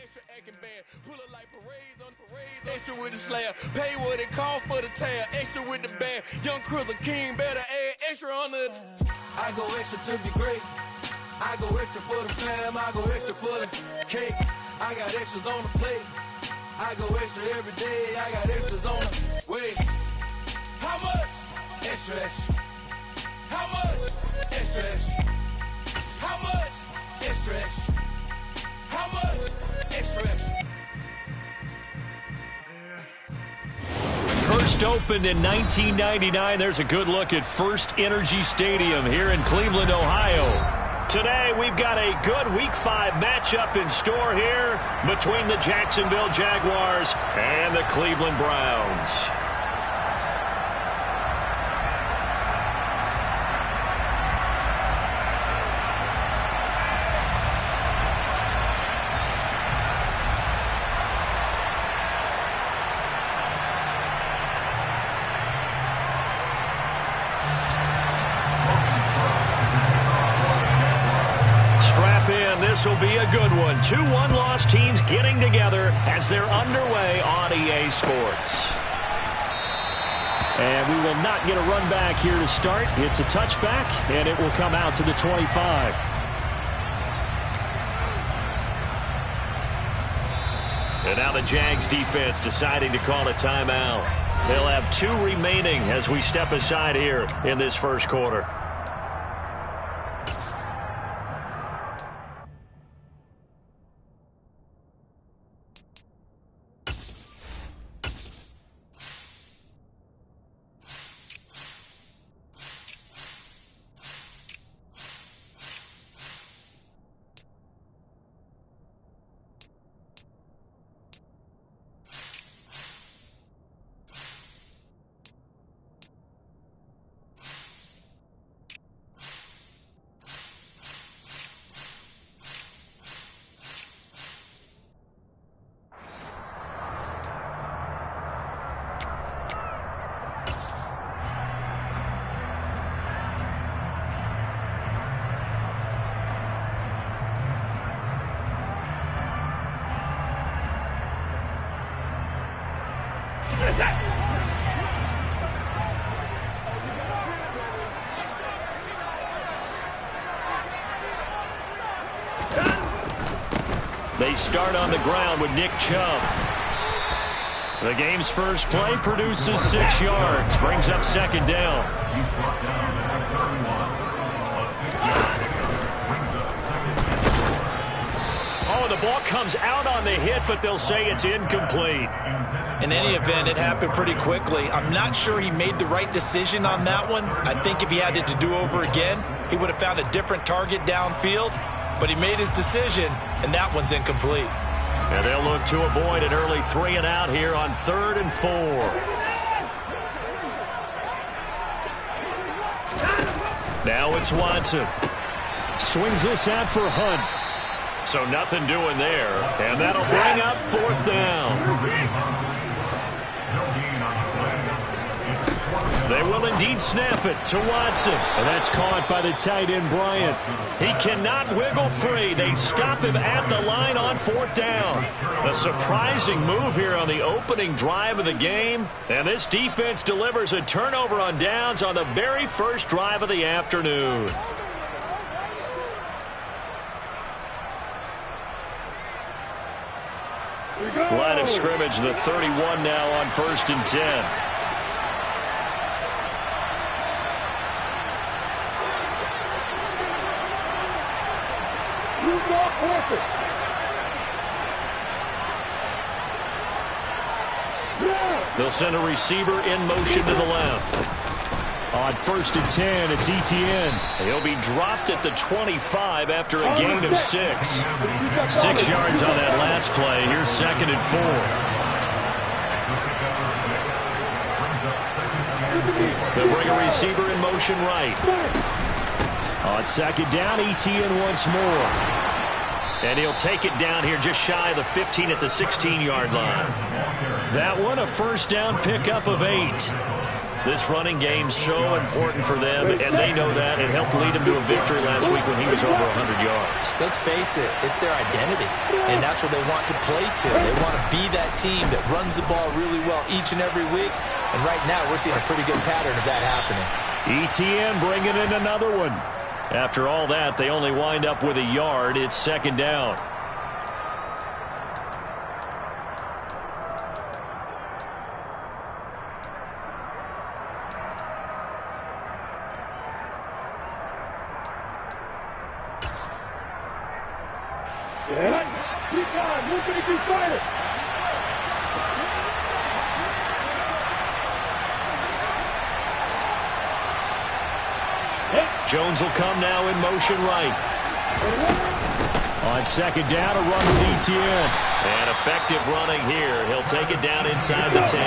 Extra acting bad, pull up like parades on parades. Extra with the slayer, pay what it cost for the tail. Extra with the bag, young Kriller King better add extra on the. I go extra to be great. I go extra for the fam. I go extra for the cake. I got extras on the plate. I go extra every day. I got extras on the way. How much? Extra, extra. How much? Extra, extra. How much? Extra, extra. How much? Extra, extra. First opened in 1999. There's a good look at First Energy Stadium here in Cleveland, Ohio. Today, we've got a good Week 5 matchup in store here between the Jacksonville Jaguars and the Cleveland Browns. This will be a good one. 2 one-loss teams getting together as they're underway on EA Sports. And we will not get a run back here to start. It's a touchback, and it will come out to the 25. And now the Jags defense deciding to call a timeout. They'll have 2 remaining as we step aside here in this first quarter. They start on the ground with Nick Chubb. The game's first play produces 6 yards, brings up second down. Oh, the ball comes out on the hit, but they'll say it's incomplete. In any event, it happened pretty quickly. I'm not sure he made the right decision on that one. I think if he had it to do over again, he would have found a different target downfield. But he made his decision, and that one's incomplete. And they'll look to avoid an early 3 and out here on 3rd and 4. Now it's Watson. Swings this out for Hunt. So nothing doing there. And that'll bring up 4th down. They will indeed snap it to Watson. And that's caught by the tight end, Bryant. He cannot wiggle free. They stop him at the line on 4th down. A surprising move here on the opening drive of the game. And this defense delivers a turnover on downs on the very first drive of the afternoon. Line of scrimmage, the 31 now on 1st and 10. They'll send a receiver in motion to the left. On 1st and 10, it's Etienne. He'll be dropped at the 25 after a gain of 6. 6 yards on that last play. Here's 2nd and 4. They'll bring a receiver in motion right. On 2nd down, Etienne once more. And he'll take it down here just shy of the 15 at the 16-yard line. That one a 1st down pickup of 8. This running game's so important for them, and they know that. It helped lead them to a victory last week when he was over 100 yards. Let's face it, it's their identity, and that's what they want to play to. They want to be that team that runs the ball really well each and every week, and right now we're seeing a pretty good pattern of that happening. ETN bringing in another one. After all that, they only wind up with a yard. It's second down. Jones will come now in motion right. On second down, a run with ETN. And effective running here. He'll take it down inside the 10.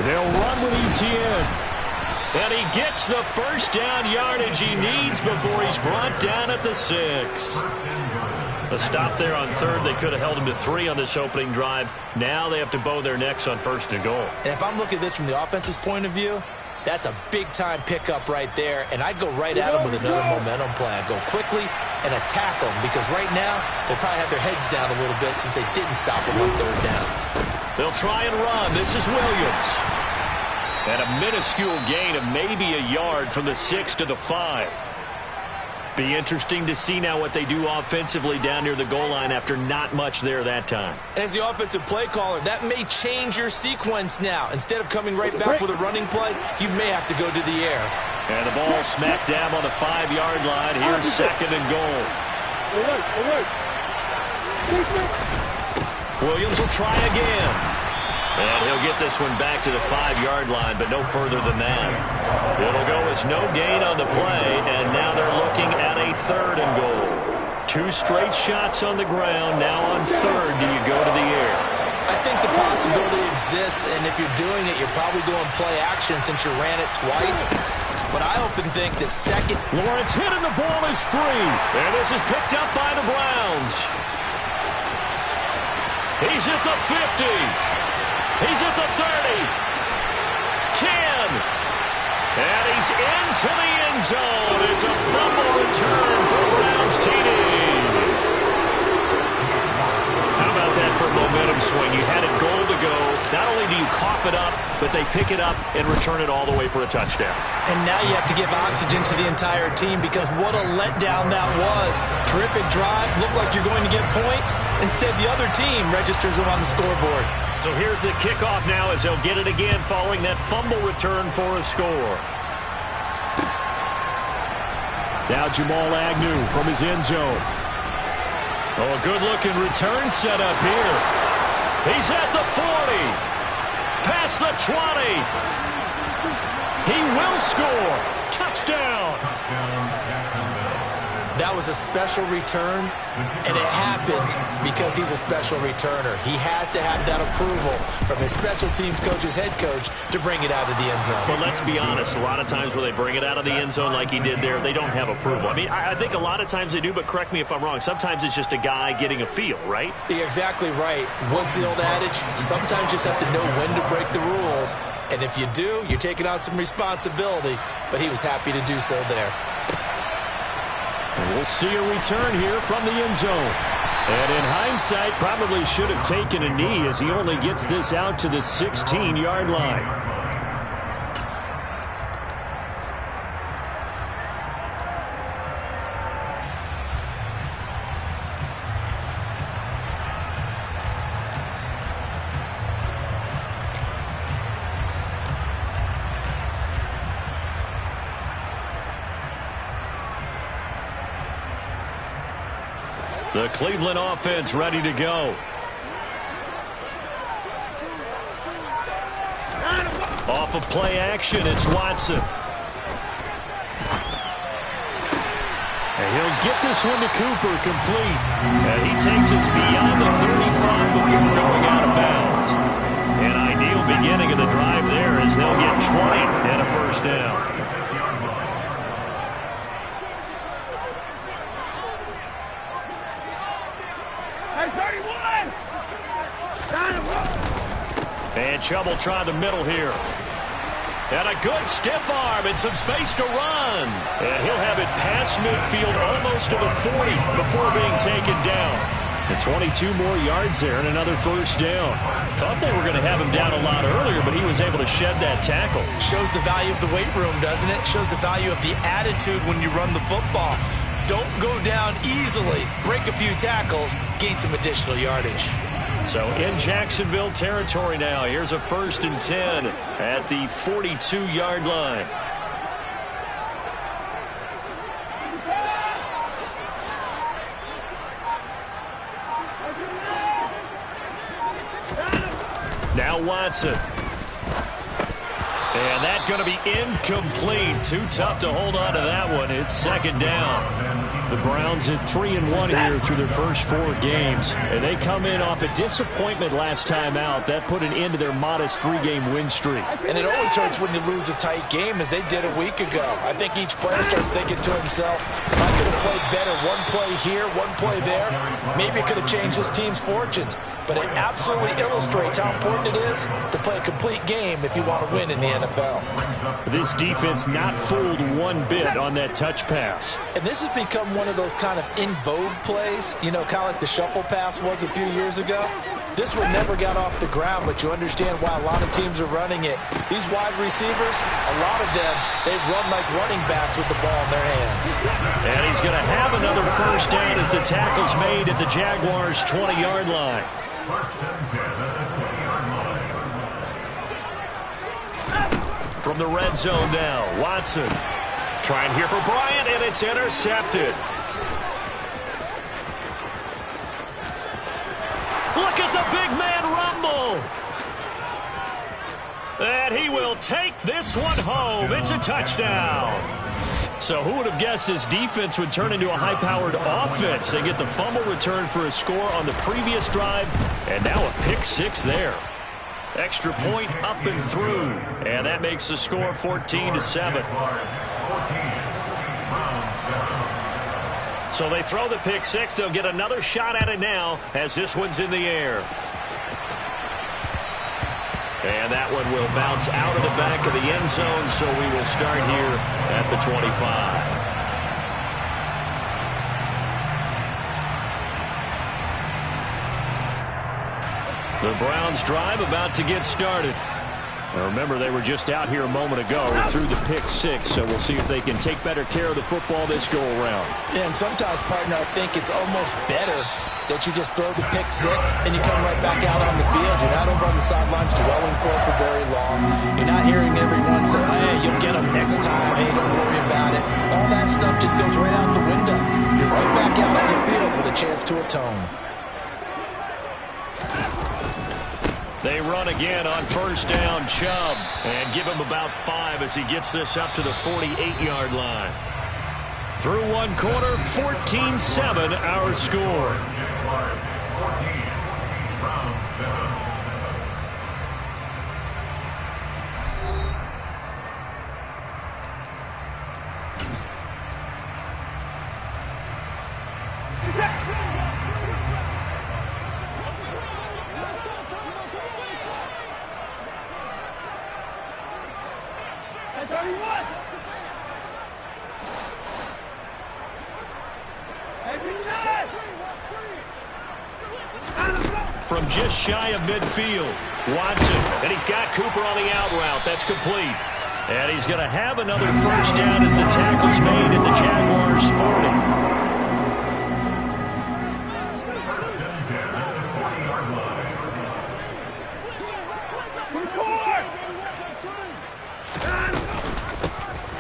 They'll run with ETN. And he gets the first down yardage he needs before he's brought down at the 6. A stop there on third. They could have held him to 3 on this opening drive. Now they have to bow their necks on first and goal. And if I'm looking at this from the offense's point of view, that's a big-time pickup right there. And I'd go right at him with another momentum play. I'd go quickly and attack them because right now they probably have their heads down a little bit since they didn't stop him on third down. They'll try and run. This is Williams. And a minuscule gain of maybe a yard from the 6 to the 5. Be interesting to see now what they do offensively down near the goal line after not much there that time. As the offensive play caller, that may change your sequence now. Instead of coming right back with a running play, you may have to go to the air. And the ball smacked down on the 5-yard line. Here's second and goal. Williams will try again. And he'll get this one back to the 5-yard line, but no further than that. It'll go as no gain on the play, and now they're looking at a third and goal. 2 straight shots on the ground. Now on third, do you go to the air? I think the possibility exists, and if you're doing it, you're probably going play action since you ran it twice. But I often think that second... Lawrence hit and the ball is free. And this is picked up by the Browns. He's at the 50. He's at the 30, 10, and he's into the end zone. It's a fumble return for Browns TD. How about that for a momentum swing? You had a goal to go. Not only do you cough it up, but they pick it up and return it all the way for a touchdown. And now you have to give oxygen to the entire team because what a letdown that was. Terrific drive. Looked like you're going to get points. Instead, the other team registers them on the scoreboard. So here's the kickoff now as they'll get it again following that fumble return for a score. Now Jamal Agnew from his end zone. Oh, a good-looking return set up here. He's at the 40. Past the 20. He will score. Touchdown. That was a special return, and it happened because he's a special returner. He has to have that approval from his special teams coach's head coach to bring it out of the end zone. But let's be honest, a lot of times where they bring it out of the end zone like he did there, they don't have approval. I mean, I think a lot of times they do, but correct me if I'm wrong. Sometimes it's just a guy getting a feel, right? You're exactly right. What's the old adage? Sometimes you just have to know when to break the rules. And if you do, you're taking on some responsibility. But he was happy to do so there. And we'll see a return here from the end zone. And in hindsight, probably should have taken a knee as he only gets this out to the 16-yard line. The Cleveland offense ready to go. Off of play action, it's Watson. And he'll get this one to Cooper complete. And he takes us beyond the 35 before going out of bounds. An ideal beginning of the drive there as they'll get 20 and a first down. And Chubb will try the middle here. And a good stiff arm and some space to run. And he'll have it past midfield almost to the 40 before being taken down. And 22 more yards there and another first down. Thought they were going to have him down a lot earlier, but he was able to shed that tackle. Shows the value of the weight room, doesn't it? Shows the value of the attitude when you run the football. Don't go down easily. Break a few tackles, gain some additional yardage. So in Jacksonville territory now. Here's a 1st and 10 at the 42-yard line. Now Watson. And that's going to be incomplete. Too tough to hold on to that one. It's 2nd down. The Browns at 3-1 here through their first 4 games. And they come in off a disappointment last time out. That put an end to their modest 3-game win streak. And it always hurts when you lose a tight game, as they did a week ago. I think each player starts thinking to himself, if I could have played better one play here, one play there, maybe it could have changed this team's fortunes. But it absolutely illustrates how important it is to play a complete game if you want to win in the NFL. This defense not fooled one bit on that touch pass. And this has become one of those kind of in vogue plays, you know, kind of like the shuffle pass was a few years ago. This one never got off the ground, but you understand why a lot of teams are running it. These wide receivers, a lot of them, they run like running backs with the ball in their hands. And he's going to have another first down as the tackle's made at the Jaguars' 20-yard line. From the red zone now, Watson trying here for Bryant, and it's intercepted. Look at the big man rumble. And he will take this one home. It's a touchdown. So who would have guessed this defense would turn into a high-powered offense? They get the fumble return for a score on the previous drive, and now a pick 6 there. Extra point up and through, and that makes the score 14-7. So they throw the pick 6. They'll get another shot at it now as this one's in the air. And that one will bounce out of the back of the end zone, so we will start here at the 25. The Browns drive about to get started. Now remember, they were just out here a moment ago through the pick 6, so we'll see if they can take better care of the football this go-around. Yeah, and sometimes, partner, I think it's almost better that you just throw the pick 6 and you come right back out on the field. You're not over on the sidelines dwelling for very long. You're not hearing everyone say, hey, you'll get them next time. Hey, don't worry about it. All that stuff just goes right out the window. You're right back out on the field with a chance to atone. They run again on first down, Chubb, and give him about 5 as he gets this up to the 48-yard line. Through one quarter, 14-7 our score. From just shy of midfield, Watson, and he's got Cooper on the out route. That's complete. And he's going to have another first down as the tackle's made at the Jaguars'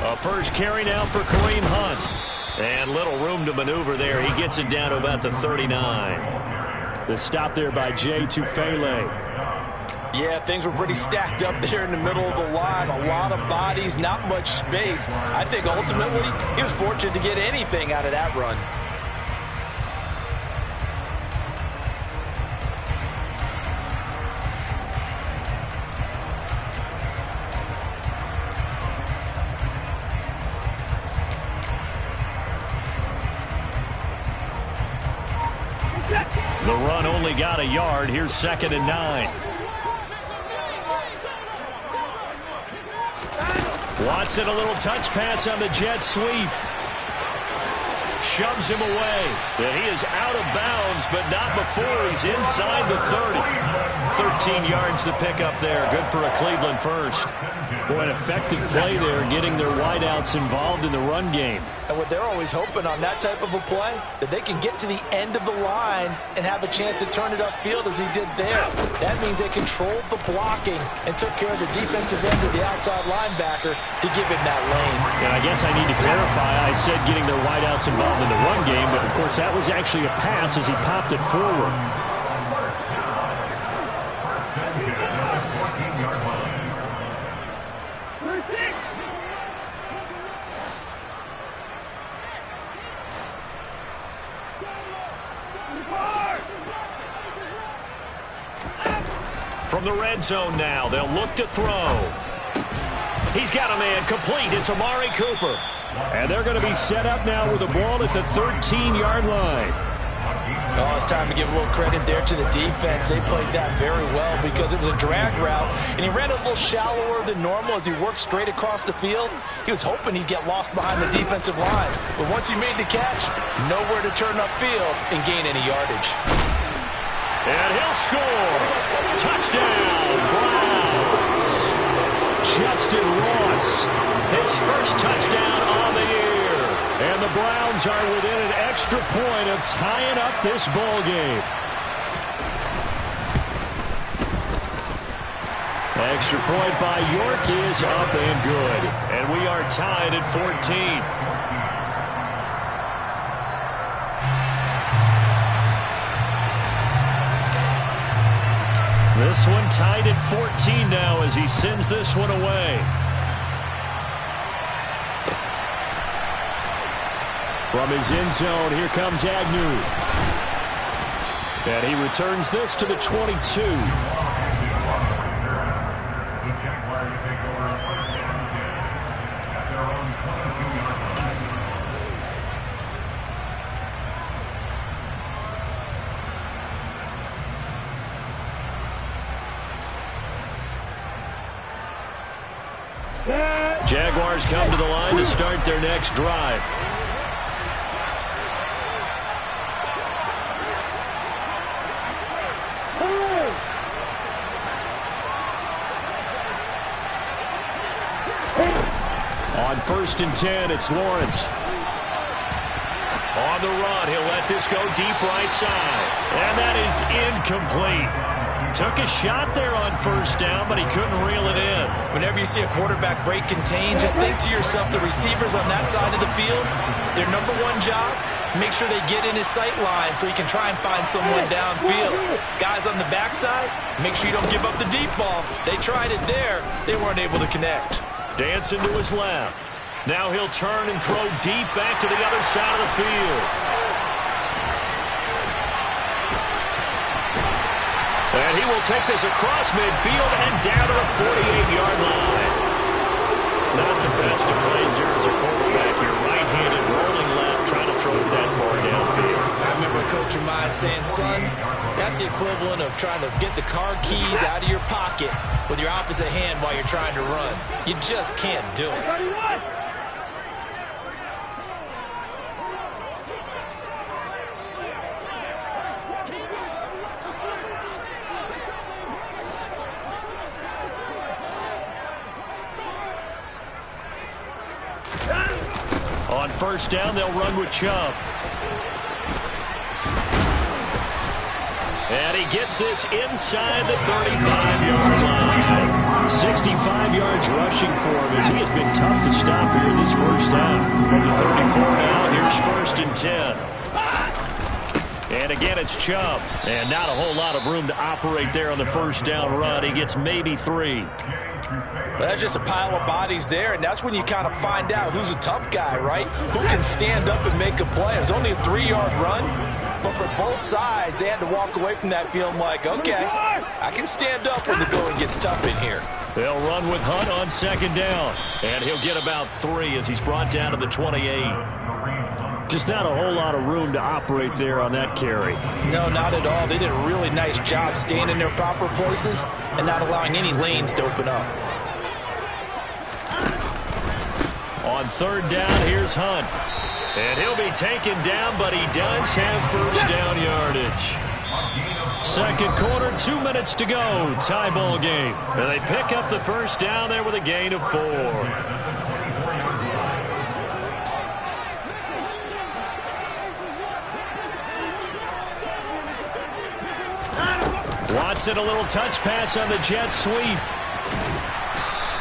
40. A first carry now for Kareem Hunt. And little room to maneuver there. He gets it down to about the 39. The stop there by Jay Tufele. Yeah, things were pretty stacked up there in the middle of the line. A lot of bodies, not much space. I think ultimately he was fortunate to get anything out of that run. The run only got a yard. Here's 2nd and 9. Watson, a little touch pass on the jet sweep. Shoves him away. And he is out of bounds, but not before he's inside the 30. 13 yards to pick up there. Good for a Cleveland first. Boy, an effective play there, getting their wideouts involved in the run game. And what they're always hoping on that type of a play, that they can get to the end of the line and have a chance to turn it upfield as he did there. That means they controlled the blocking and took care of the defensive end of the outside linebacker to give him that lane. And I guess I need to clarify, I said getting their wideouts involved in the run game, but of course that was actually a pass as he popped it forward. From the red zone now, they'll look to throw. He's got a man complete. It's Amari Cooper. And they're going to be set up now with the ball at the 13-yard line. Oh, it's time to give a little credit there to the defense. They played that very well because it was a drag route, and he ran a little shallower than normal as he worked straight across the field. He was hoping he'd get lost behind the defensive line. But once he made the catch, nowhere to turn upfield and gain any yardage. And he'll score. Touchdown, Browns. Justin Ross, his first touchdown on the year. And the Browns are within an extra point of tying up this ball game. Extra point by York is up and good. And we are tied at 14. This one tied at 14 now as he sends this one away. From his end zone, here comes Agnew. And he returns this to the 22. Jaguars come to the line to start their next drive. On 1st and 10, it's Lawrence. On the run, he'll let this go deep right side. And that is incomplete. Took a shot there on 1st down, but he couldn't reel it in. Whenever you see a quarterback break contain, just think to yourself, the receivers on that side of the field, their number one job, make sure they get in his sight line so he can try and find someone downfield. Guys on the backside, make sure you don't give up the deep ball. They tried it there. They weren't able to connect. Dancing to his left. Now he'll turn and throw deep back to the other side of the field. And he will take this across midfield and down to the 48-yard line. Not the best of plays here as a quarterback. You're right-handed, rolling left, trying to throw it that far downfield. I remember a coach of mine saying, son, that's the equivalent of trying to get the car keys out of your pocket with your opposite hand while you're trying to run. You just can't do it. On 1st down, they'll run with Chubb. And he gets this inside the 35-yard line. 65 yards rushing for him as he has been tough to stop here this first half. From the 34 now, here's 1st and 10. And again, it's Chubb. And not a whole lot of room to operate there on the 1st down run. He gets maybe 3. Well, that's just a pile of bodies there, and that's when you kind of find out who's a tough guy, right? Who can stand up and make a play. It was only a 3-yard run, but for both sides, they had to walk away from that feeling like, okay, I can stand up when the going gets tough in here. They'll run with Hunt on 2nd down, and he'll get about 3 as he's brought down to the 28. Just not a whole lot of room to operate there on that carry. No, not at all. They did a really nice job staying in their proper places and not allowing any lanes to open up. On third down, here's Hunt. And he'll be taken down, but he does have first down yardage. Second quarter, 2 minutes to go. Tie ball game. And they pick up the first down there with a gain of 4. Watson, a little touch pass on the jet sweep.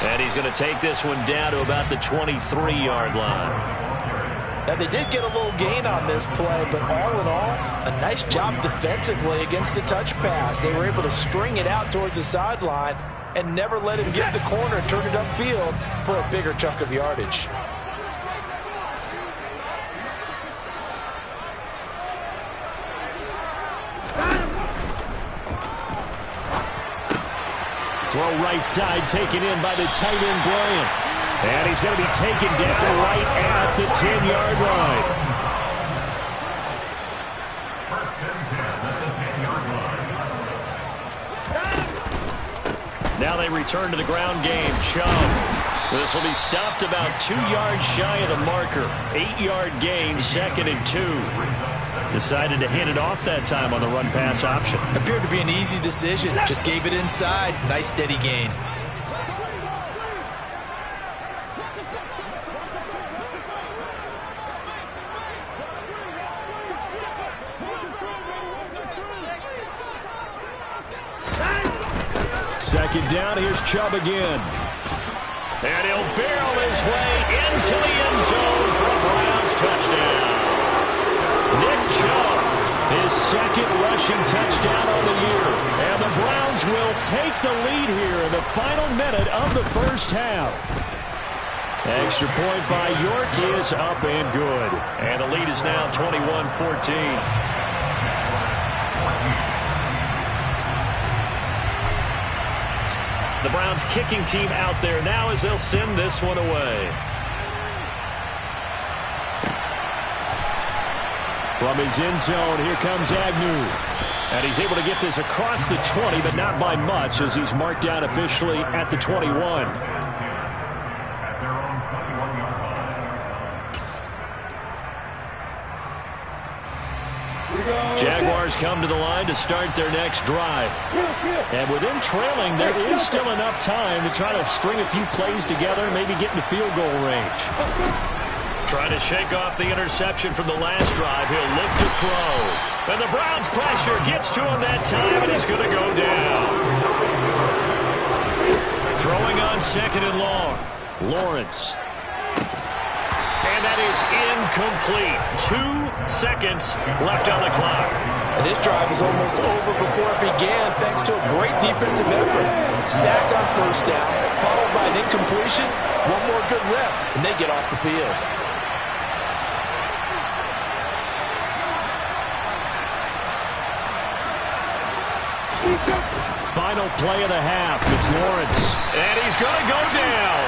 And he's going to take this one down to about the 23-yard line. Now, they did get a little gain on this play, but all in all, a nice job defensively against the touch pass. They were able to string it out towards the sideline and never let him get the corner and turn it upfield for a bigger chunk of yardage. Throw right side, taken in by the tight end, Bryant. And he's going to be taken down right at the 10-yard line. Now they return to the ground game. Chubb. This will be stopped about 2 yards shy of the marker. 8-yard gain, 2nd and 2. Decided to hit it off that time on the run-pass option. Appeared to be an easy decision. Just gave it inside. Nice steady gain. Second down, here's Chubb again. And he'll barrel his way into the end zone for a Browns touchdown. Nick Chubb, his second rushing touchdown on the year. And the Browns will take the lead here in the final minute of the first half. Extra point by York is up and good. And the lead is now 21-14. The Browns kicking team out there now as they'll send this one away. From his end zone, here comes Agnew. And he's able to get this across the 20, but not by much as he's marked down officially at the 21. Jaguars come to the line to start their next drive. And with them trailing, there is still enough time to try to string a few plays together and maybe get into field goal range. Trying to shake off the interception from the last drive. He'll look to throw. And the Browns pressure gets to him that time, and he's going to go down. Throwing on 2nd and long. Lawrence. And that is incomplete. 2 seconds left on the clock. And this drive is almost over before it began thanks to a great defensive effort. Sack on first down, followed by an incompletion. One more good rep, and they get off the field. Final play of the half. It's Lawrence. And he's going to go down.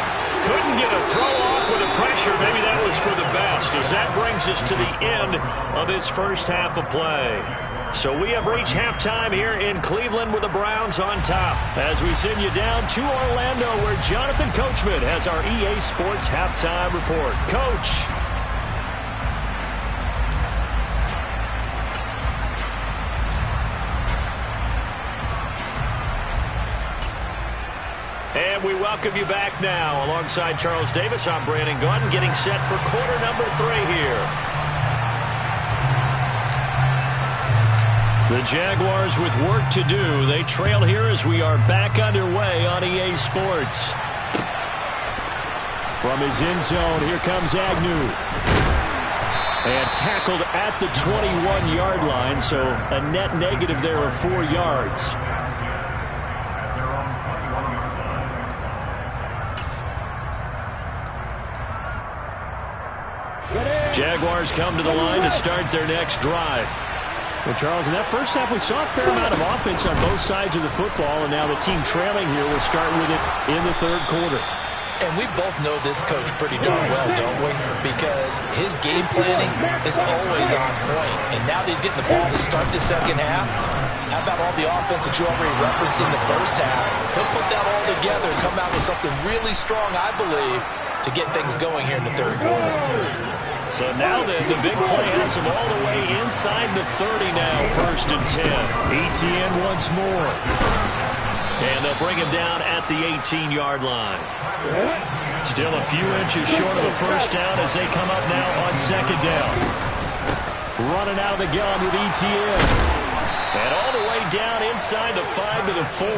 Couldn't get a throw off with the pressure. Maybe that was for the best, as that brings us to the end of this first half of play. So we have reached halftime here in Cleveland with the Browns on top. As we send you down to Orlando, where Jonathan Coachman has our EA Sports halftime report. Coach. And we welcome you back now. Alongside Charles Davis, I'm Brandon Gaudin, getting set for quarter number 3 here. The Jaguars with work to do. They trail here as we are back underway on EA Sports. From his end zone, here comes Agnew. And tackled at the 21-yard line, so a net negative there of 4 yards. Jaguars come to the line to start their next drive. Well, Charles, in that first half, we saw a fair amount of offense on both sides of the football, and now the team trailing here will start with it in the third quarter. And we both know this coach pretty darn well, don't we? Because his game planning is always on point. And now that he's getting the ball to start the second half, how about all the offense that you already referenced in the first half? He'll put that all together and come out with something really strong, I believe, to get things going here in the third quarter. So now the big play has him all the way inside the 30 now, 1st and 10. Etienne once more. And they'll bring him down at the 18-yard line. Still a few inches short of a first down as they come up now on 2nd down. Running out of the gun with Etienne. And all the way down inside the 5 to the 4.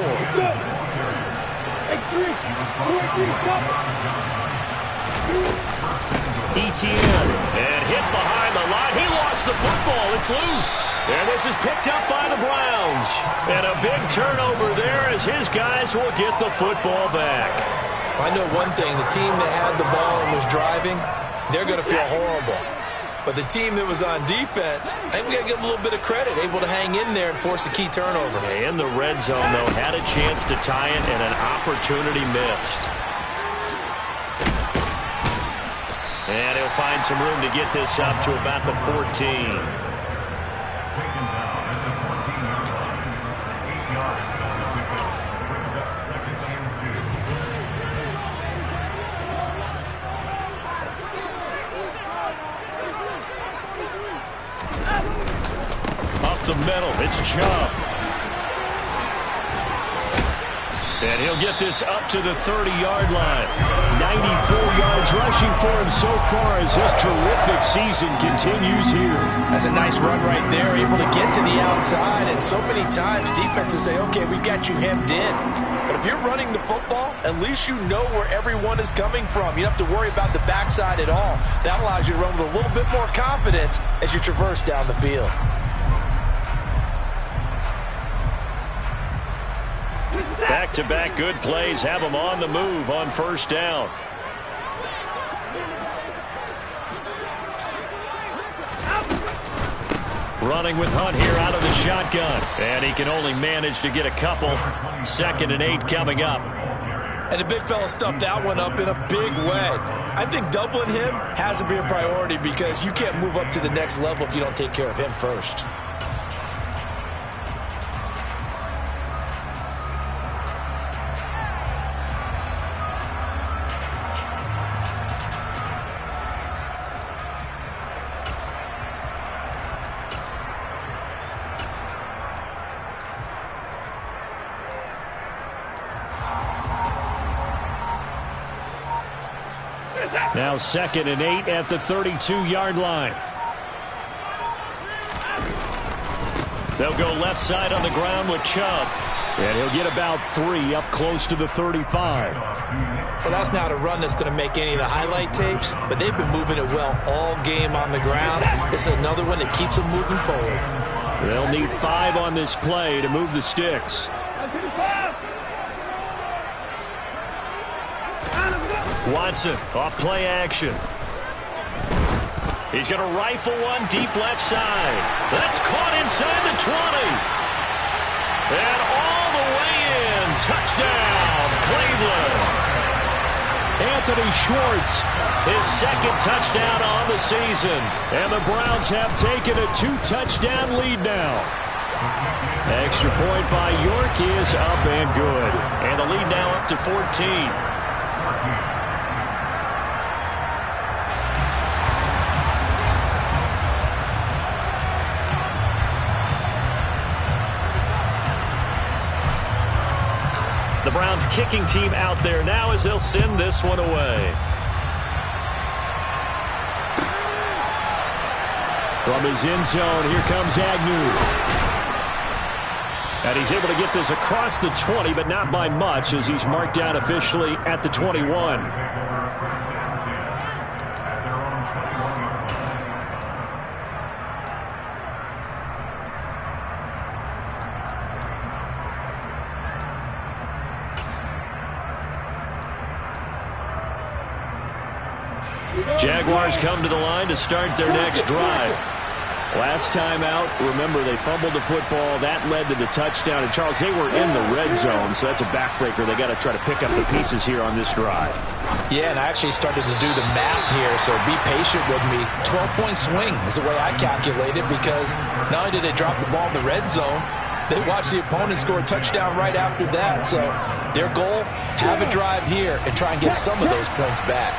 Etienne, and hit behind the line. He lost the football. It's loose. And this is picked up by the Browns. And a big turnover there as his guys will get the football back. I know one thing. The team that had the ball and was driving, they're going to feel horrible. But the team that was on defense, I think we got to give them a little bit of credit, able to hang in there and force a key turnover. In the red zone, though, had a chance to tie it and an opportunity missed. And he'll find some room to get this up to about the 14. Up the middle, it's Chubb. And he'll get this up to the 30-yard line. 94 yards rushing for him so far as his terrific season continues here. That's a nice run right there, able to get to the outside. And so many times defenses say, okay, we got you hemmed in. But if you're running the football, at least you know where everyone is coming from. You don't have to worry about the backside at all. That allows you to run with a little bit more confidence as you traverse down the field. Back-to-back good plays have them on the move on 1st down. Running with Hunt here out of the shotgun. And he can only manage to get a couple. 2nd and 8 coming up. And the big fella stuffed that one up in a big way. I think doubling him has to be a priority because you can't move up to the next level if you don't take care of him first. Now 2nd and 8 at the 32-yard line. They'll go left side on the ground with Chubb. And he'll get about 3 up close to the 35. Well, that's not a run that's going to make any of the highlight tapes, but they've been moving it well all game on the ground. This is another one that keeps them moving forward. They'll need 5 on this play to move the sticks. Watson off play action. He's going to rifle one deep left side. That's caught inside the 20. And all the way in. Touchdown, Cleveland. Anthony Schwartz, his 2nd touchdown on the season. And the Browns have taken a 2-touchdown lead now. Extra point by York is up and good. And the lead now up to 14. The Browns kicking team out there now as they'll send this one away. From his end zone, here comes Agnew. And he's able to get this across the 20, but not by much as he's marked down officially at the 21. Jaguars come to the line to start their next drive. Last time out, remember, they fumbled the football. That led to the touchdown. And, Charles, they were in the red zone, so that's a backbreaker. They got to try to pick up the pieces here on this drive. Yeah, and I actually started to do the math here, so be patient with me. 12-point swing is the way I calculate it because not only did they drop the ball in the red zone, they watched the opponent score a touchdown right after that. So their goal, have a drive here and try and get some of those points back.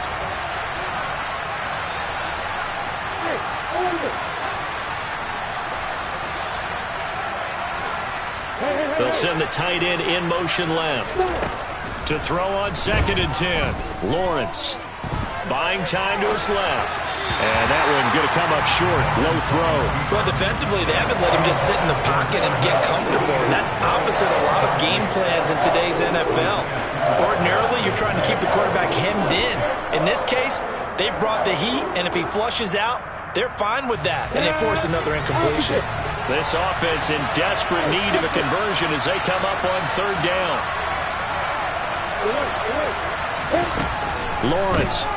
They'll send the tight end in motion left. To throw on 2nd and 10. Lawrence buying time to his left. And that one going to come up short. Low throw. Well, defensively, they haven't let him just sit in the pocket and get comfortable. And that's opposite a lot of game plans in today's NFL. Ordinarily, you're trying to keep the quarterback hemmed in. In this case, they brought the heat, and if he flushes out, they're fine with that. And they force another incompletion. This offense in desperate need of a conversion as they come up on 3rd down. Lawrence.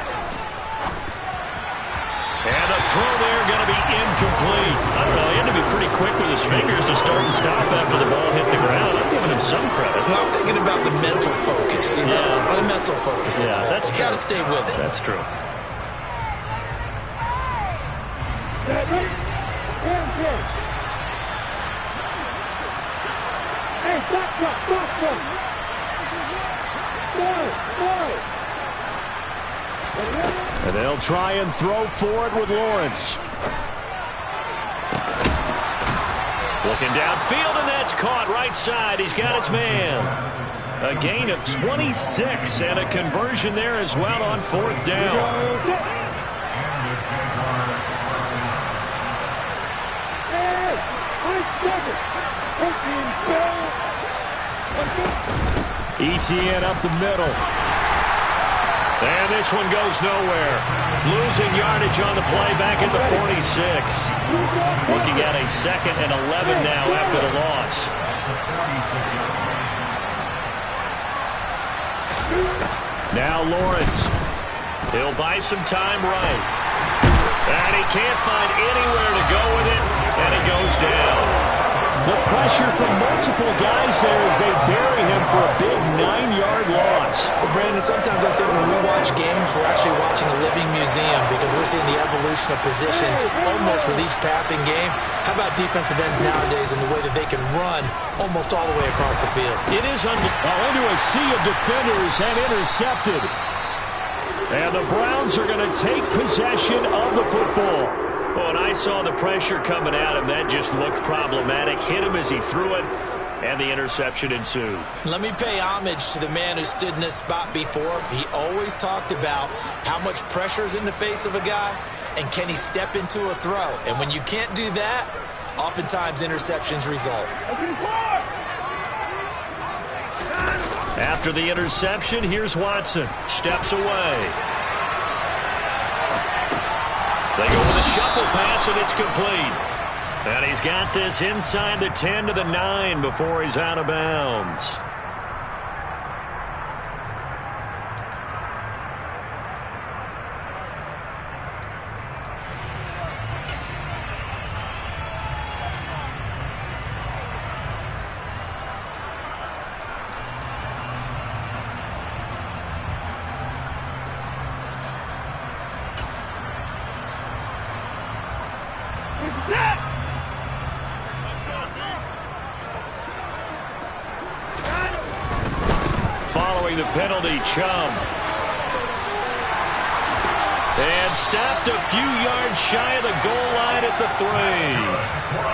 And the throw there going to be incomplete. I don't know, he had to be pretty quick with his fingers to start and stop after the ball hit the ground. I'm giving him some credit. Well, I'm thinking about the mental focus, you know, the mental focus. Yeah, that's true. Got to stay with it. That's true. And they'll try and throw forward with Lawrence. Looking downfield, and that's caught right side. He's got his man. A gain of 26 and a conversion there as well on 4th down. ETN up the middle. And this one goes nowhere. Losing yardage on the play back at the 46. Looking at a 2nd and 11 now after the loss. Now Lawrence. He'll buy some time right. And he can't find anywhere to go with it. And he goes down. The pressure from multiple guys there as they bury him for a big 9-yard loss. Well, Brandon, sometimes I think when we watch games, we're actually watching a living museum because we're seeing the evolution of positions almost with each passing game. How about defensive ends nowadays and the way that they can run almost all the way across the field? It is into a sea of defenders and intercepted. And the Browns are going to take possession of the football. Well, and I saw the pressure coming at him. That just looked problematic. Hit him as he threw it, and the interception ensued. Let me pay homage to the man who stood in this spot before. He always talked about how much pressure is in the face of a guy, and can he step into a throw. And when you can't do that, oftentimes interceptions result. After the interception, here's Watson. Steps away. They go with a shuffle pass, and it's complete. And he's got this inside the 10 to the 9 before he's out of bounds. Following the penalty, Chubb. And stopped a few yards shy of the goal line at the 3.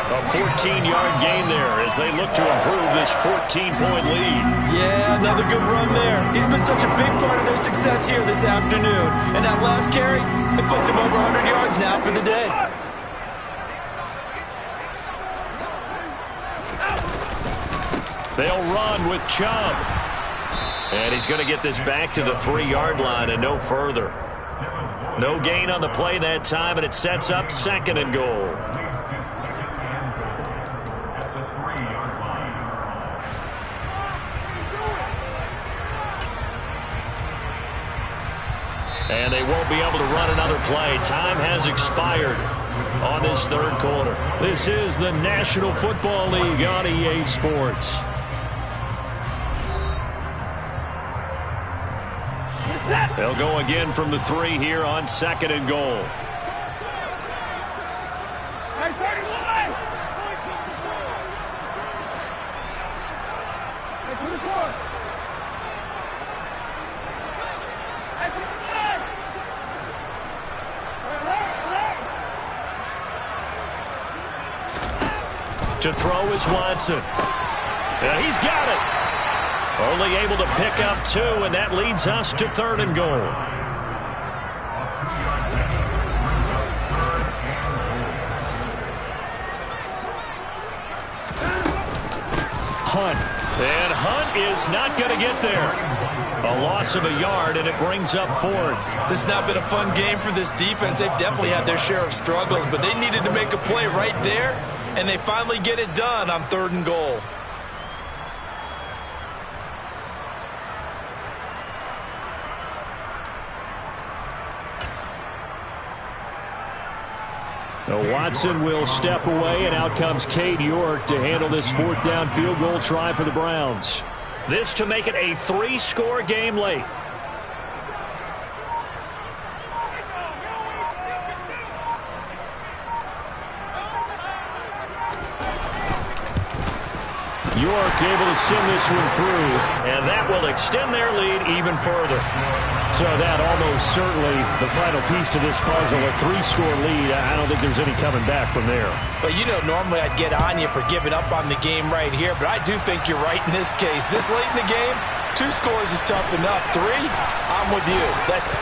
A 14-yard gain there as they look to improve this 14-point lead. Yeah, another good run there. He's been such a big part of their success here this afternoon. And that last carry, it puts him over 100 yards now for the day. They'll run with Chubb. And he's going to get this back to the 3-yard line and no further. No gain on the play that time, and it sets up 2nd and goal. And they won't be able to run another play. Time has expired on this 3rd quarter. This is the National Football League on EA Sports. They'll go again from the 3 here on 2nd and goal. To throw is Watson. He's got it. Only able to pick up 2, and that leads us to 3rd and goal. Hunt. And Hunt is not going to get there. A loss of a yard, and it brings up 4th. This has not been a fun game for this defense. They've definitely had their share of struggles, but they needed to make a play right there, and they finally get it done on 3rd and goal. Now Watson will step away, and out comes Cade York to handle this 4th down field goal try for the Browns. This to make it a 3-score game late. York able to send this one through, and that will extend their lead even further. So that almost certainly the final piece to this puzzle, a 3-score lead. I don't think there's any coming back from there. But you know, normally I'd get on you for giving up on the game right here, but I do think you're right in this case. This late in the game, 2 scores is tough enough. 3, I'm with you.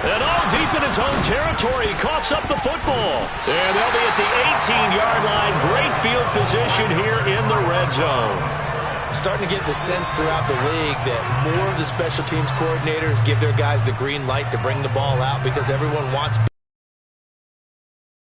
And all deep in his own territory, he coughs up the football. And they'll be at the 18-yard line. Great field position here in the red zone. Starting to get the sense throughout the league that more of the special teams coordinators give their guys the green light to bring the ball out because everyone wants. I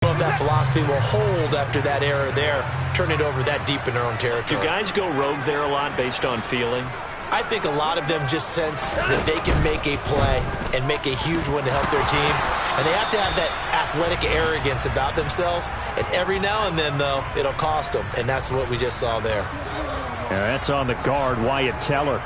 don't know if that philosophy will hold after that error there, turn it over that deep in their own territory. Do guys go rogue there a lot based on feeling? I think a lot of them just sense that they can make a play and make a huge one to help their team. And they have to have that athletic arrogance about themselves. And every now and then, though, it'll cost them. And that's what we just saw there. Yeah, that's on the guard, Wyatt Teller.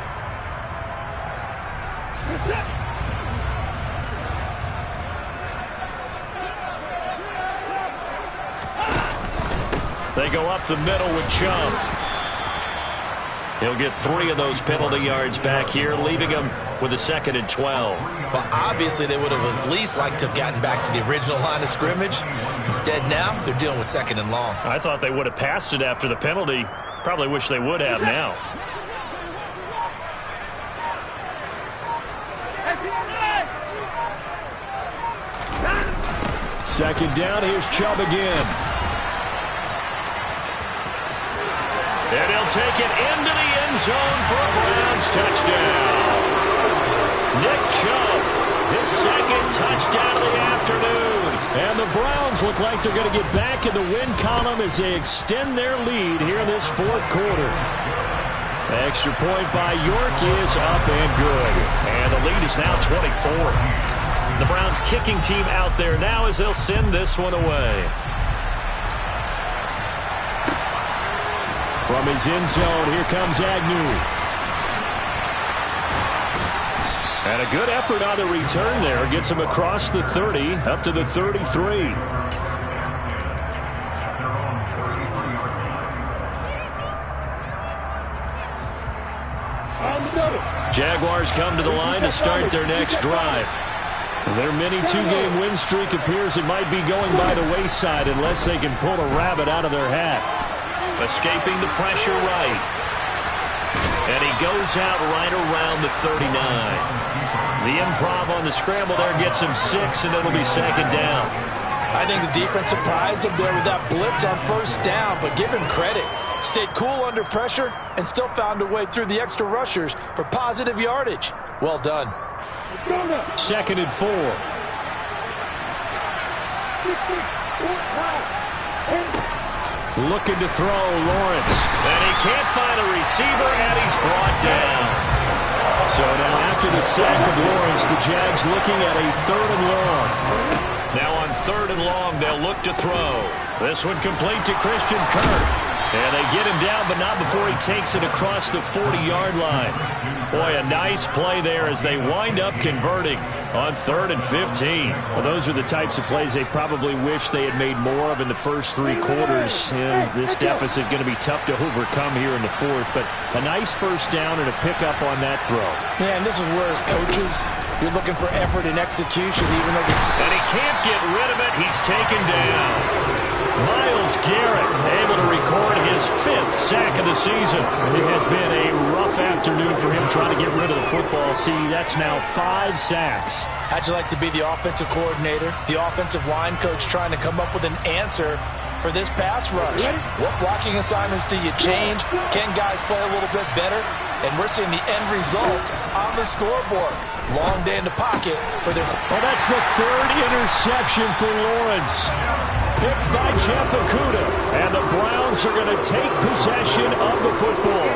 They go up the middle with Chubb. He'll get 3 of those penalty yards back here, leaving him with a 2nd and 12. Well, obviously they would have at least liked to have gotten back to the original line of scrimmage. Instead, now they're dealing with 2nd and long. I thought they would have passed it after the penalty. Probably wish they would have now. Second down, here's Chubb again. And he'll take it into the end zone for a Browns touchdown. Nick Chubb, his 2nd touchdown of the afternoon. And the Browns look like they're going to get back in the win column as they extend their lead here in this 4th quarter. Extra point by York is up and good. And the lead is now 24. The Browns kicking team out there now as they'll send this one away. From his end zone, here comes Agnew. And a good effort on the return there. Gets him across the 30, up to the 33. Jaguars come to the line to start their next drive. Their mini 2-game win streak appears it might be going by the wayside unless they can pull a rabbit out of their hat. Escaping the pressure right. And he goes out right around the 39. The improv on the scramble there gets him 6, and it'll be 2nd down. I think the defense surprised him there with that blitz on 1st down, but give him credit. Stayed cool under pressure and still found a way through the extra rushers for positive yardage. Well done. 2nd and 4. Looking to throw, Lawrence. And he can't find a receiver, and he's brought down. So now after the sack of Lawrence, the Jags looking at a 3rd and long. Now on 3rd and long, they'll look to throw. This one complete to Christian Kirk. And they get him down, but not before he takes it across the 40-yard line. Boy, a nice play there as they wind up converting on 3rd and 15. Well, those are the types of plays they probably wish they had made more of in the first 3 quarters. And this deficit going to be tough to overcome here in the 4th. But a nice 1st down and a pickup on that throw. Yeah, and this is where as coaches, you're looking for effort and execution. And he can't get rid of it. He's taken down. Myles Garrett able to record his 5th sack of the season. It has been a rough afternoon for him trying to get rid of the football. See, that's now 5 sacks. How'd you like to be the offensive coordinator, the offensive line coach trying to come up with an answer for this pass rush? What blocking assignments do you change? Can guys play a little bit better? And we're seeing the end result on the scoreboard. Long day in the pocket for their... Well, that's the 3rd interception for Lawrence. Picked by Jeff Okudah. And the Browns are going to take possession of the football.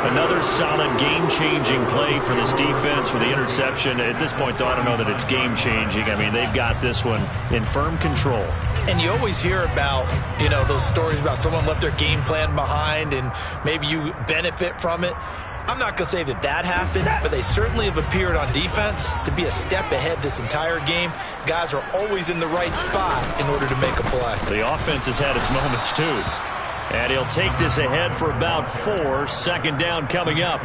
Another solid game-changing play for this defense with the interception. At this point, though, I don't know that it's game-changing. I mean, they've got this one in firm control. And you always hear about, those stories about someone left their game plan behind and maybe you benefit from it. I'm not going to say that happened, but they certainly have appeared on defense to be a step ahead this entire game. Guys are always in the right spot in order to make a play. The offense has had its moments, too. And he'll take this ahead for about 4. 2nd down coming up.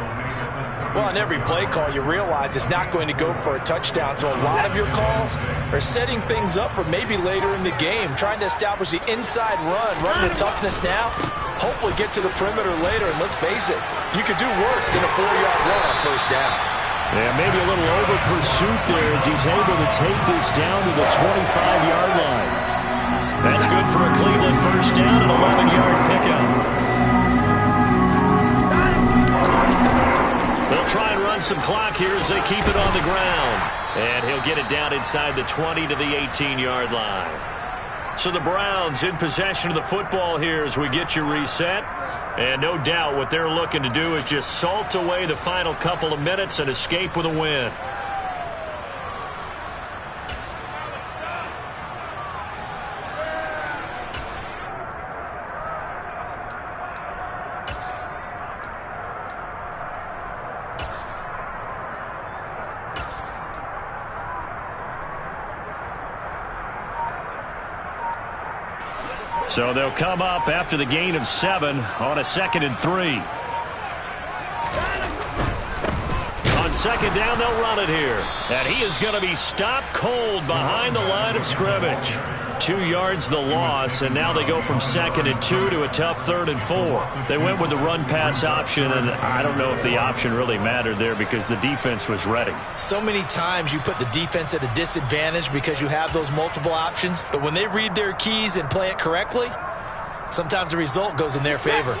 Well, on every play call, you realize it's not going to go for a touchdown. So a lot of your calls are setting things up for maybe later in the game, trying to establish the inside run, running the toughness now, hopefully get to the perimeter later. And let's face it, you could do worse than a 4-yard run on 1st down. Yeah, maybe a little over pursuit there as he's able to take this down to the 25-yard line. That's good for a Cleveland 1st down and 11-yard pickup. They'll try and run some clock here as they keep it on the ground. And he'll get it down inside the 20 to the 18-yard line. So the Browns in possession of the football here as we get you reset. And no doubt what they're looking to do is just salt away the final couple of minutes and escape with a win. So they'll come up after the gain of 7 on a 2nd and 3. On 2nd down, they'll run it here. And he is going to be stopped cold behind the line of scrimmage. 2 yards the loss, and now they go from 2nd and 2 to a tough 3rd and 4. They went with the run-pass option, and I don't know if the option really mattered there because the defense was ready. So many times you put the defense at a disadvantage because you have those multiple options, but when they read their keys and play it correctly, sometimes the result goes in their favor.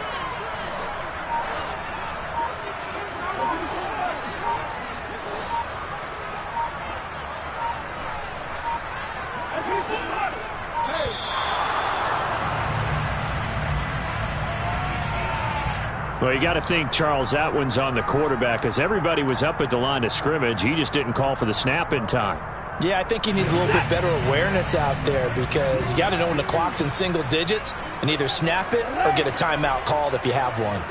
Well, you got to think, Charles, that one's on the quarterback because everybody was up at the line of scrimmage. He just didn't call for the snap in time. Yeah, I think he needs a little bit better awareness out there because you got to know when the clock's in single digits and either snap it or get a timeout called if you have one.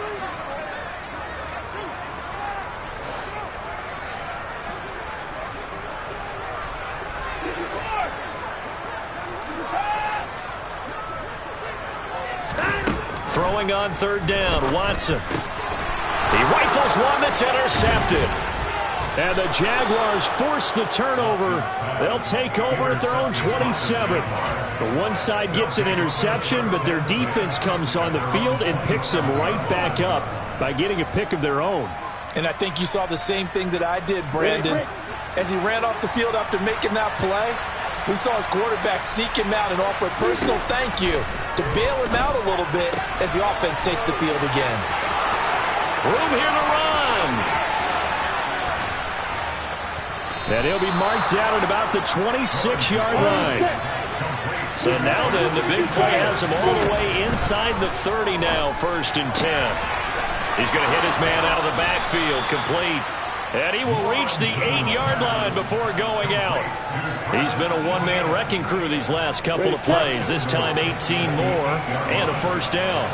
Throwing on 3rd down, Watson. He rifles one that's intercepted. And the Jaguars force the turnover. They'll take over at their own 27. The one side gets an interception, but their defense comes on the field and picks them right back up by getting a pick of their own. And I think you saw the same thing that I did, Brandon. As he ran off the field after making that play, we saw his quarterback seek him out and offer a personal thank you to bail him out a little bit as the offense takes the field again. Room here to run. And he'll be marked down at about the 26-yard line. So now then, the big play has him all the way inside the 30 now, 1st and 10. He's going to hit his man out of the backfield, complete. And he will reach the 8-yard line before going out. He's been a one-man wrecking crew these last couple of plays. This time 18 more and a 1st down.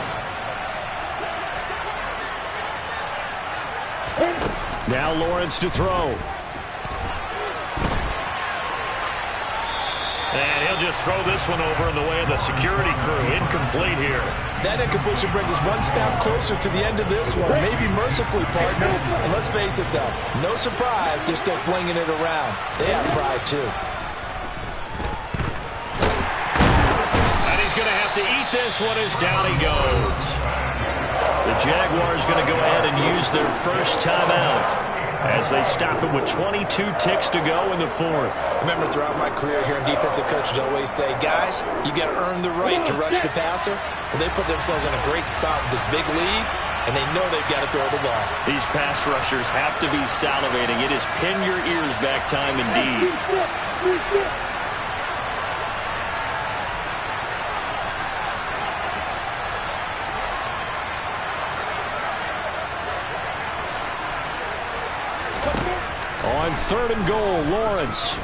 Now Lawrence to throw. And he'll just throw this one over in the way of the security crew. Incomplete here. That incompletion brings us one step closer to the end of this one. Maybe mercifully, partner. And let's face it, though, no surprise they're still flinging it around. They have pride, too. And he's going to have enough to eat this one as down he goes. The Jaguars going to go ahead and use their first timeout as they stop it with 22 ticks to go in the fourth. Remember, throughout my career here in defensive coaches always say, guys, you got to earn the right to rush the passer. Well, they put themselves in a great spot with this big lead, and they know they've got to throw the ball. These pass rushers have to be salivating. It is pin your ears back time indeed. On 3rd and goal, Lawrence.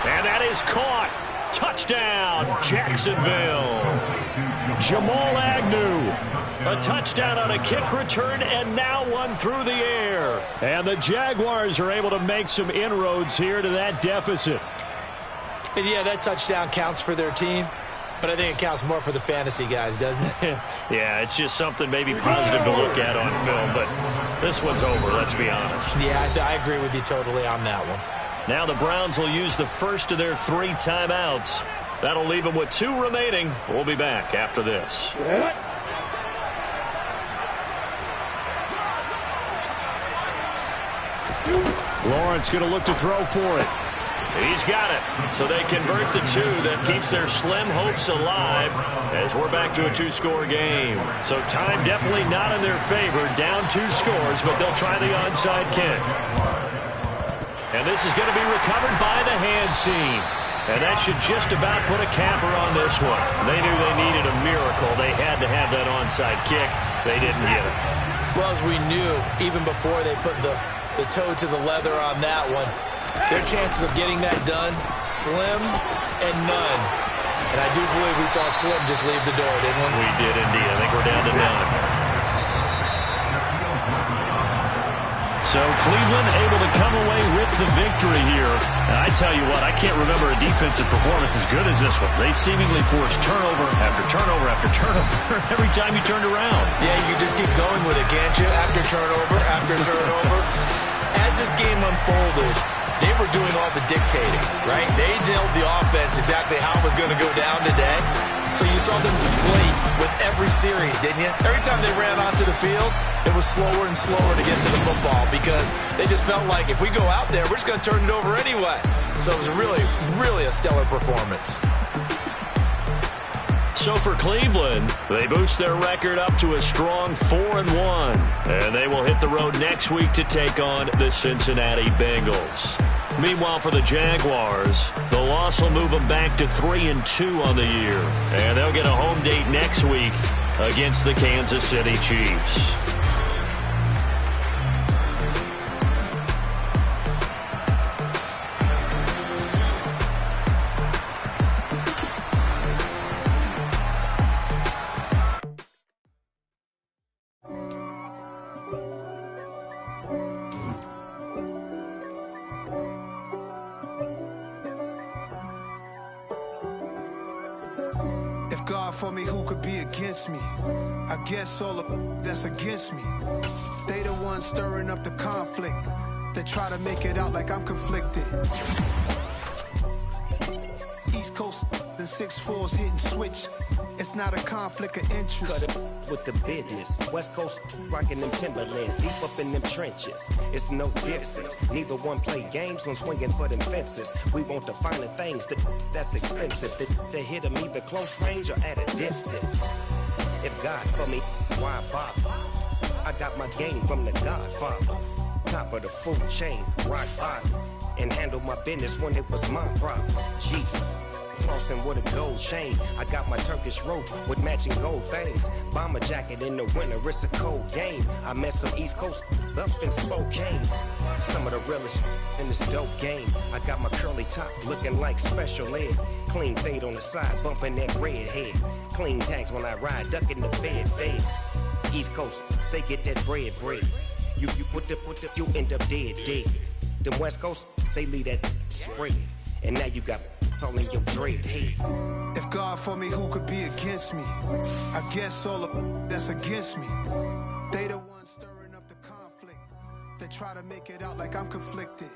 And that is caught. Touchdown, Jacksonville. Jamal Agnew. A touchdown on a kick return, and now one through the air. And the Jaguars are able to make some inroads here to that deficit. And yeah, that touchdown counts for their team. But I think it counts more for the fantasy guys, doesn't it? Yeah, it's just something maybe positive to look at on film, but this one's over, let's be honest. Yeah, I agree with you totally on that one. Now the Browns will use the first of their 3 timeouts. That'll leave them with 2 remaining. We'll be back after this. Lawrence going to look to throw for it. He's got it. So they convert the 2. That keeps their slim hopes alive as we're back to a 2-score game. So time definitely not in their favor. Down 2 scores, but they'll try the onside kick. And this is going to be recovered by the hands team. And that should just about put a capper on this one. They knew they needed a miracle. They had to have that onside kick. They didn't get it. Well, as we knew, even before they put the toe to the leather on that one, their chances of getting that done, slim and none. And I do believe we saw Slim just leave the door, didn't we? We did indeed. I think we're down to none. So Cleveland able to come away with the victory here. And I tell you what, I can't remember a defensive performance as good as this one. They seemingly forced turnover after turnover after turnover every time you turned around. Yeah, you just keep going with it, can't you? After turnover after turnover. As this game unfolded, they were doing all the dictating, right? They told the offense exactly how it was going to go down today. So you saw them deflate with every series, didn't you? Every time they ran onto the field, it was slower and slower to get to the football because they just felt like if we go out there, we're just going to turn it over anyway. So it was really, really a stellar performance. So for Cleveland, they boost their record up to a strong 4-1. And they will hit the road next week to take on the Cincinnati Bengals. Meanwhile, for the Jaguars, the loss will move them back to 3-2 on the year. And they'll get a home date next week against the Kansas City Chiefs. God for me, who could be against me? I guess all of that's against me. They the ones stirring up the conflict. They try to make it out like I'm conflicted. East Coast and 6'4's hitting switch. It's not a conflict of interest. Cut it with the business. West Coast rocking them Timberlands, deep up in them trenches. It's no difference. Neither one play games when swinging for them fences. We want the finer things that's expensive. They hit them either close range or at a distance. If God for me, why bother? I got my game from the Godfather. Top of the food chain, rock bottom. And handle my business when it was my problem. G. Flossing with a gold chain. I got my Turkish rope with matching gold things. Bomber jacket in the winter, it's a cold game. I met some East Coast up in Spokane. Some of the realest in this dope game. I got my curly top looking like special ed. Clean fade on the side, bumping that red head. Clean tags when I ride, ducking the feds. East Coast, they get that bread. You you end up dead. Them West Coast, they leave that spread. And now you got all in your dread head. If God for me, who could be against me? I guess all of that's against me. They the ones stirring up the conflict. They try to make it out like I'm conflicted.